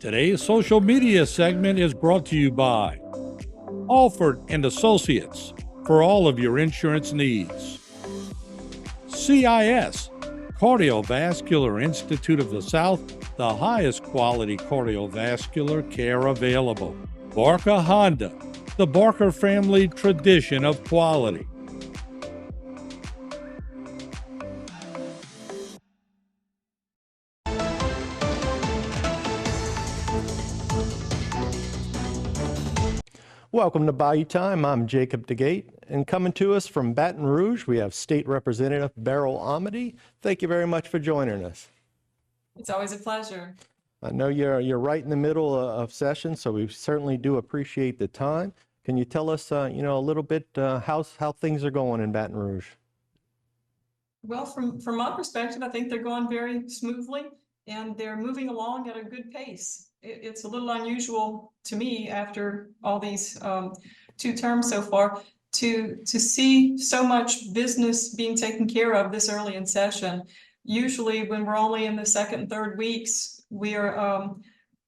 Today's social media segment is brought to you by Alford and Associates for all of your insurance needs. CIS, Cardiovascular Institute of the South, the highest quality cardiovascular care available. Barker Honda, the Barker family tradition of quality. Welcome to Bayou Time. I'm Jacob DeGate, and coming to us from Baton Rouge, we have State Representative Beryl Amedee. Thank you very much for joining us. It's always a pleasure. I know you're right in the middle of session, so we certainly do appreciate the time. Can you tell us, a little bit how things are going in Baton Rouge? Well, from my perspective, I think they're going very smoothly and they're moving along at a good pace. It's a little unusual to me after all these 2 terms so far to see so much business being taken care of this early in session. Usually when we're only in the second and third weeks, we are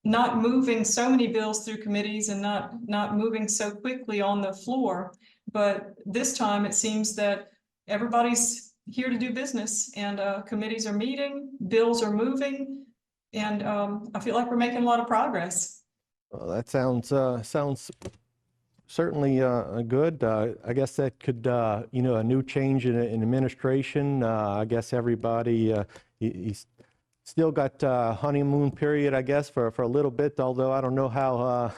not moving so many bills through committees and not moving so quickly on the floor. But this time it seems that everybody's here to do business, and committees are meeting, bills are moving, and I feel like we're making a lot of progress. Well, that sounds certainly good. I guess that could, a new change in administration. I guess everybody, he's still got honeymoon period, I guess, for a little bit, although I don't know how,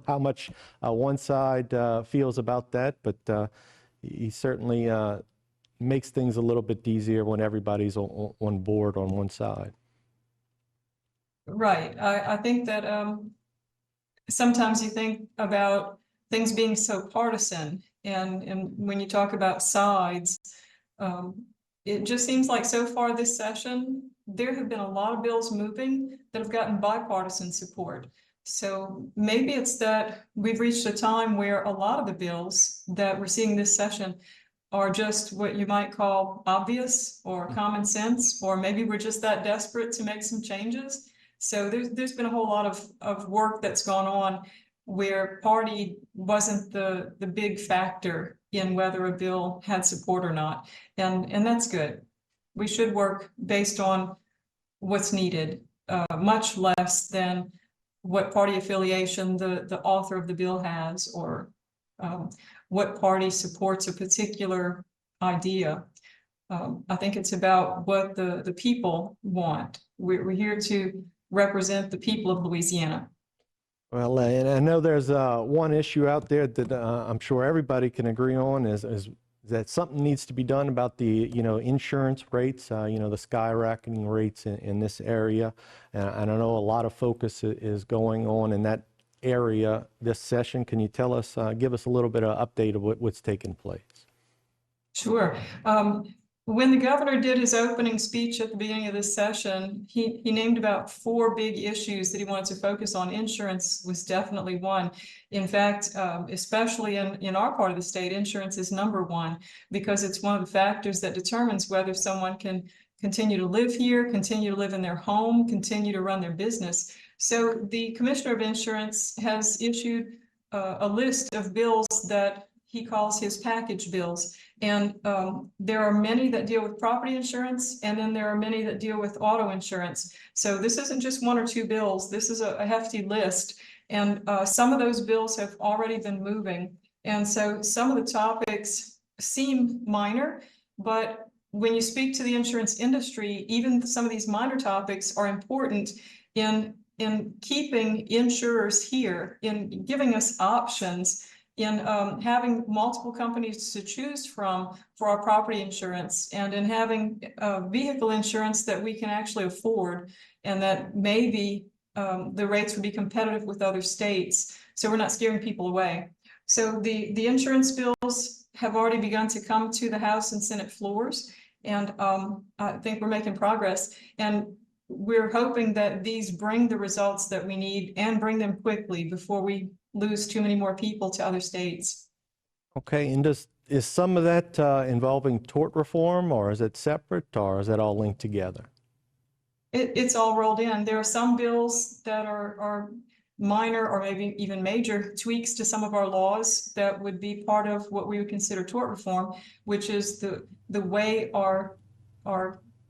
how much one side feels about that, but he certainly makes things a little bit easier when everybody's on board on one side. Right. I think that sometimes you think about things being so partisan, and when you talk about sides, it just seems like so far this session, there have been a lot of bills moving that have gotten bipartisan support. So maybe it's that we've reached a time where a lot of the bills that we're seeing this session are just what you might call obvious or common sense, or maybe we're just that desperate to make some changes. So there's been a whole lot of work that's gone on where party wasn't the big factor in whether a bill had support or not. And that's good. We should work based on what's needed, much less than what party affiliation the author of the bill has, or what party supports a particular idea. I think it's about what the people want. We're here to represent the people of Louisiana. Well, and I know there's one issue out there that I'm sure everybody can agree on is that something needs to be done about the insurance rates, the skyrocketing rates in this area. And I know a lot of focus is going on in that area this session. Can you tell us, give us a little bit of update of what's taking place? Sure. When the governor did his opening speech at the beginning of this session, he named about 4 big issues that he wanted to focus on. Insurance was definitely one. In fact, especially in our part of the state, insurance is number 1 because it's one of the factors that determines whether someone can continue to live here, continue to live in their home, continue to run their business. So the Commissioner of Insurance has issued a list of bills that he calls his package bills. And there are many that deal with property insurance, and then there are many that deal with auto insurance. So this isn't just 1 or 2 bills. This is a hefty list. And some of those bills have already been moving. And so some of the topics seem minor, but when you speak to the insurance industry, even some of these minor topics are important in keeping insurers here, in giving us options, in having multiple companies to choose from for our property insurance, and in having vehicle insurance that we can actually afford, and that maybe the rates would be competitive with other states, so we're not scaring people away. So the insurance bills have already begun to come to the House and Senate floors, and I think we're making progress. And we're hoping that these bring the results that we need and bring them quickly before we lose too many more people to other states. Okay, and is some of that involving tort reform, or is it separate, or is that all linked together? It's all rolled in. There are some bills that are minor or maybe even major tweaks to some of our laws that would be part of what we would consider tort reform, which is the way our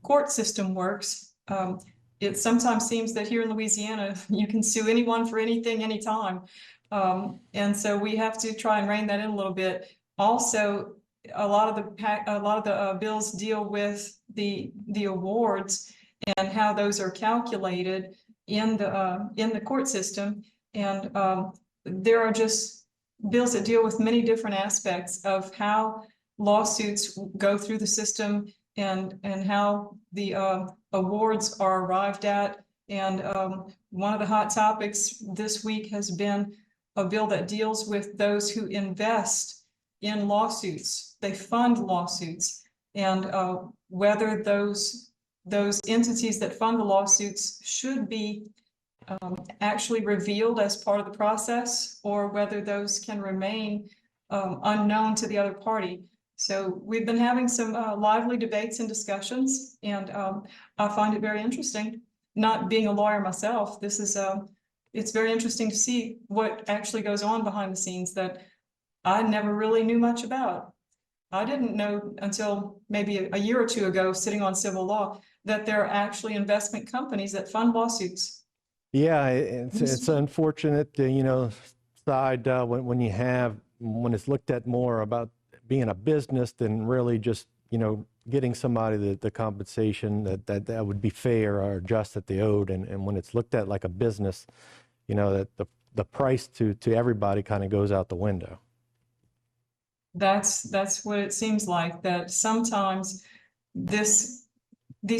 court system works. It sometimes seems that here in Louisiana, you can sue anyone for anything, anytime. And so we have to try and rein that in a little bit. Also, a lot of the bills deal with the awards and how those are calculated in the court system. And there are just bills that deal with many different aspects of how lawsuits go through the system and how the awards are arrived at. And one of the hot topics this week has been a bill that deals with those who invest in lawsuits. They fund lawsuits, and whether those entities that fund the lawsuits should be actually revealed as part of the process, or whether those can remain unknown to the other party. So we've been having some lively debates and discussions, and I find it very interesting. Not being a lawyer myself, this is it's very interesting to see what actually goes on behind the scenes that I never really knew much about. I didn't know until maybe a year or two ago, sitting on civil law, that there are actually investment companies that fund lawsuits. Yeah, it's unfortunate, side when it's looked at more about being a business than really just, getting somebody the compensation that would be fair or just that they owed. And when it's looked at like a business, that the price to everybody kind of goes out the window. That's what it seems like, that sometimes these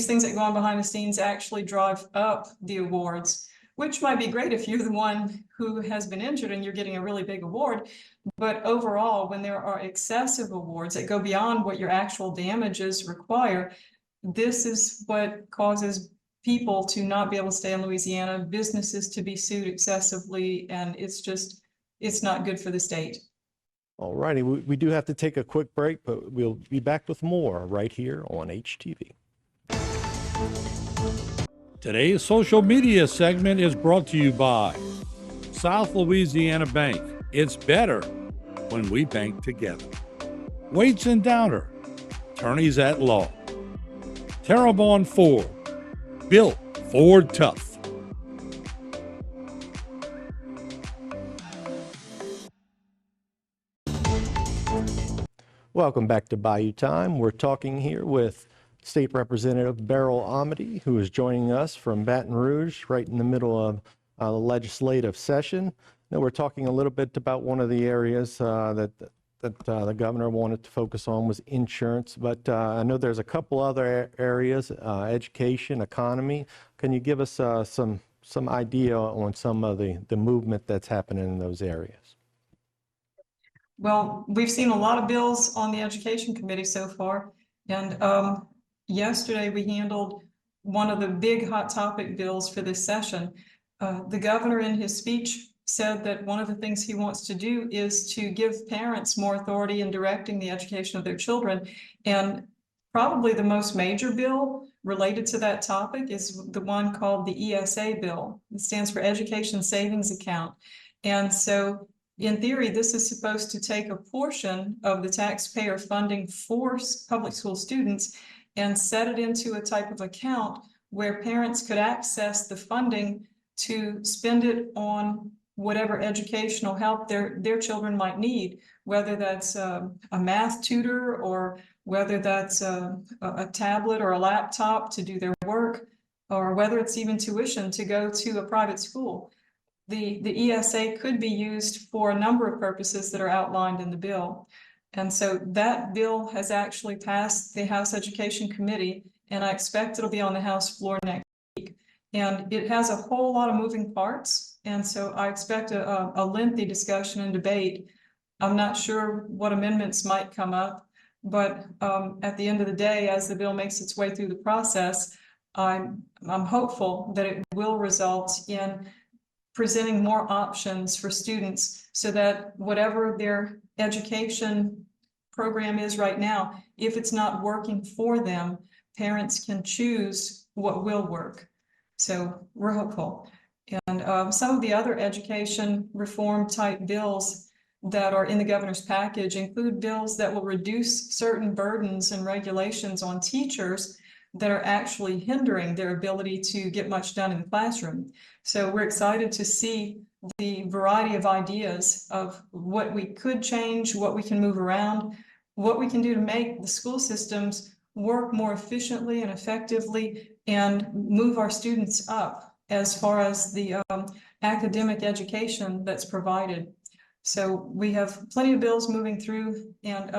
things that go on behind the scenes actually drive up the awards, which might be great if you're the one who has been injured and you're getting a really big award. But overall, when there are excessive awards that go beyond what your actual damages require, this is what causes people to not be able to stay in Louisiana, businesses to be sued excessively, and it's not good for the state. All righty, we do have to take a quick break, but we'll be back with more right here on HTV. Today's social media segment is brought to you by South Louisiana Bank. It's better when we bank together. Waits and Downer, attorneys at law. Terrebonne Ford, built Ford tough. Welcome back to Bayou Time. We're talking here with State Representative Beryl Amedee, who is joining us from Baton Rouge, right in the middle of the legislative session. Now we're talking a little bit about one of the areas that the governor wanted to focus on was insurance, but I know there's a couple other areas, education, economy. Can you give us some idea on some of the movement that's happening in those areas? Well, we've seen a lot of bills on the Education Committee so far, and yesterday we handled one of the big hot topic bills for this session. The governor in his speech said that one of the things he wants to do is to give parents more authority in directing the education of their children. And probably the most major bill related to that topic is the one called the ESA bill. It stands for Education Savings Account. And so in theory, this is supposed to take a portion of the taxpayer funding for public school students and set it into a type of account where parents could access the funding to spend it on whatever educational help their children might need, whether that's a math tutor or whether that's a tablet or a laptop to do their work, or whether it's even tuition to go to a private school. The ESA could be used for a number of purposes that are outlined in the bill. And so that bill has actually passed the House Education Committee, and I expect it'll be on the House floor next week. And it has a whole lot of moving parts, and so I expect a lengthy discussion and debate. I'm not sure what amendments might come up, but at the end of the day, as the bill makes its way through the process, I'm hopeful that it will result in presenting more options for students so that whatever their education program is right now, if it's not working for them, parents can choose what will work. So we're hopeful. And some of the other education reform type bills that are in the governor's package include bills that will reduce certain burdens and regulations on teachers that are actually hindering their ability to get much done in the classroom. So we're excited to see the variety of ideas of what we could change, what we can move around, what we can do to make the school systems work more efficiently and effectively and move our students up as far as the academic education that's provided. So we have plenty of bills moving through, and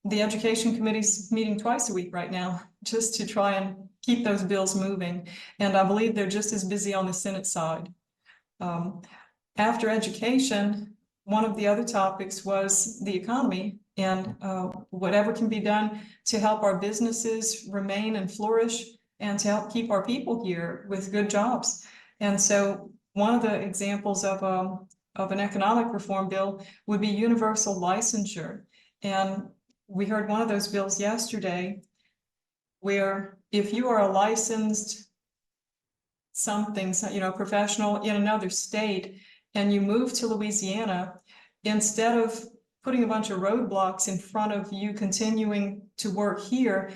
the Education Committee's meeting twice a week right now just to try and keep those bills moving. And I believe they're just as busy on the Senate side. After education, one of the other topics was the economy and whatever can be done to help our businesses remain and flourish and to help keep our people here with good jobs. And so one of the examples of an economic reform bill would be universal licensure. And we heard one of those bills yesterday where if you are a licensed something, professional in another state and you move to Louisiana, instead of putting a bunch of roadblocks in front of you continuing to work here,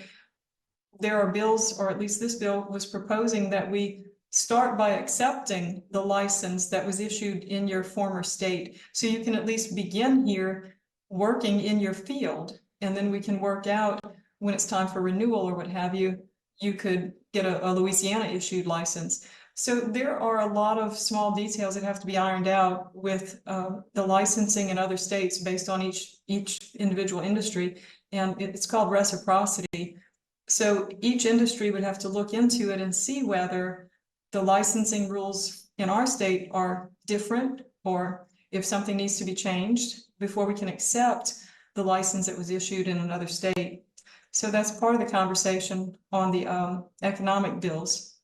there are bills, or at least this bill was proposing that we start by accepting the license that was issued in your former state. So you can at least begin here working in your field, and then we can work out when it's time for renewal or what have you, you could get a Louisiana issued license. So there are a lot of small details that have to be ironed out with the licensing in other states based on each individual industry, and it's called reciprocity. So each industry would have to look into it and see whether the licensing rules in our state are different, or if something needs to be changed before we can accept the license that was issued in another state. So that's part of the conversation on the economic bills.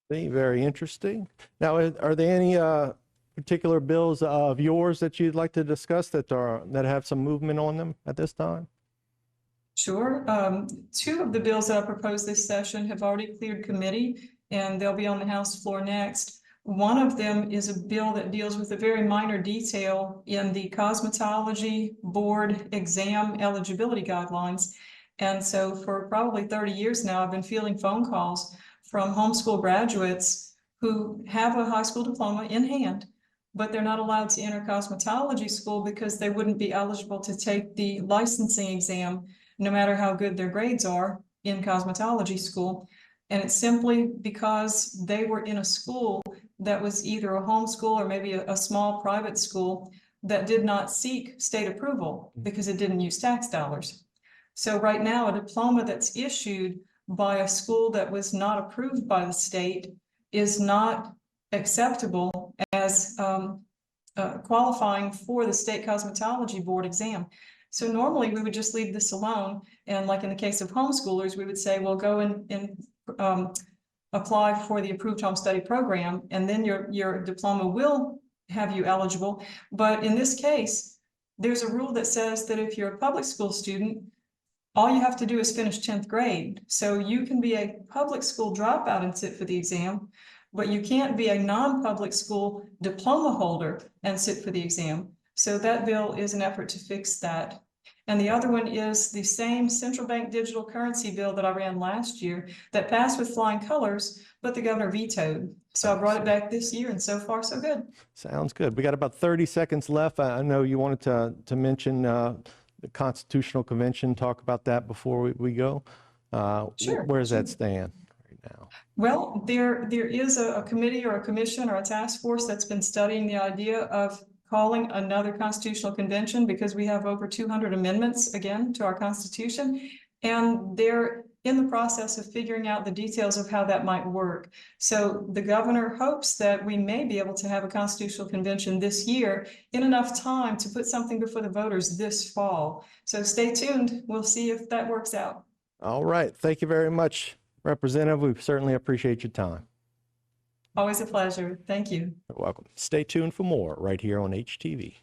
Very interesting. Now, are there any particular bills of yours that you'd like to discuss that have some movement on them at this time? Sure. Two of the bills that I proposed this session have already cleared committee, and they'll be on the House floor next. One of them is a bill that deals with a very minor detail in the cosmetology board exam eligibility guidelines. And so for probably 30 years now, I've been fielding phone calls from homeschool graduates who have a high school diploma in hand, but they're not allowed to enter cosmetology school because they wouldn't be eligible to take the licensing exam, no matter how good their grades are in cosmetology school. And it's simply because they were in a school that was either a homeschool or maybe a small private school that did not seek state approval because it didn't use tax dollars. So right now, a diploma that's issued by a school that was not approved by the state is not acceptable as qualifying for the state cosmetology board exam. So normally we would just leave this alone. And like in the case of homeschoolers, we would say, well, go and apply for the approved home study program, and then your diploma will have you eligible. But in this case, there's a rule that says that if you're a public school student, all you have to do is finish 10th grade. So you can be a public school dropout and sit for the exam, but you can't be a non-public school diploma holder and sit for the exam. So that bill is an effort to fix that. And the other one is the same central bank digital currency bill that I ran last year that passed with flying colors, but the governor vetoed. So I brought it back this year, and so far so good. Sounds good. We got about 30 seconds left. I know you wanted to mention the Constitutional Convention, talk about that before we go. Sure. Where does that stand right now? Well, there is a committee or a commission or a task force that's been studying the idea of calling another constitutional convention because we have over 200 amendments again to our Constitution, and they're in the process of figuring out the details of how that might work. So the governor hopes that we may be able to have a constitutional convention this year in enough time to put something before the voters this fall. So stay tuned. We'll see if that works out. All right. Thank you very much, Representative. We certainly appreciate your time. Always a pleasure. Thank you. You're welcome. Stay tuned for more right here on HTV.